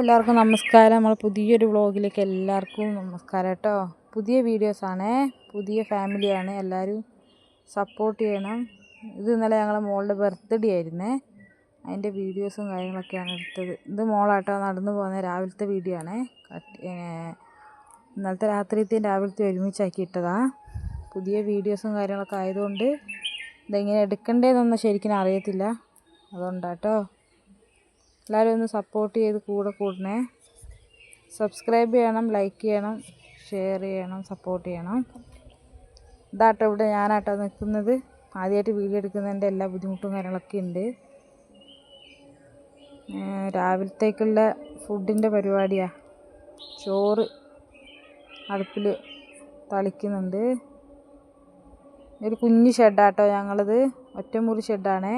എല്ലാവർക്കും നമസ്കാരം. നമ്മൾ പുതിയൊരു വ്ളോഗിലേക്ക് എല്ലാവർക്കും നമസ്കാരം കേട്ടോ. പുതിയ വീഡിയോസാണേ, പുതിയ ഫാമിലിയാണ്, എല്ലാവരും സപ്പോർട്ട് ചെയ്യണം. ഇത് ഇന്നലെ ഞങ്ങളെ മോളുടെ ബർത്ത്ഡേ ആയിരുന്നേ, അതിൻ്റെ വീഡിയോസും കാര്യങ്ങളൊക്കെയാണ് എടുത്തത്. ഇത് മോളാട്ടോ നടന്നു പോകുന്ന രാവിലത്തെ വീഡിയോ ആണേ. ഇന്നലത്തെ രാത്രിത്തെയും രാവിലത്തെ ഒരുമിച്ചാക്കി ഇട്ടതാണ്. പുതിയ വീഡിയോസും കാര്യങ്ങളൊക്കെ ആയതുകൊണ്ട് ഇതെങ്ങനെ എടുക്കേണ്ടതെന്നൊന്നും ശരിക്കും അറിയത്തില്ല, അതുകൊണ്ടാട്ടോ. എല്ലാവരും ഒന്ന് സപ്പോർട്ട് ചെയ്ത് കൂടെ കൂടണേ. സബ്സ്ക്രൈബ് ചെയ്യണം, ലൈക്ക് ചെയ്യണം, ഷെയർ ചെയ്യണം, സപ്പോർട്ട് ചെയ്യണം. ഇതാട്ടോ ഇവിടെ ഞാനാട്ടോ നിൽക്കുന്നത്. ആദ്യമായിട്ട് വീഡിയോ എടുക്കുന്നതിൻ്റെ എല്ലാ ബുദ്ധിമുട്ടും കാര്യങ്ങളൊക്കെ ഉണ്ട്. രാവിലത്തേക്കുള്ള ഫുഡിൻ്റെ പരിപാടിയാണ്. ചോറ് അടുപ്പിൽ തളിക്കുന്നുണ്ട്. ഒരു കുഞ്ഞ് ഷെഡാട്ടോ ഞങ്ങളത്, ഒറ്റമുറി ഷെഡാണേ.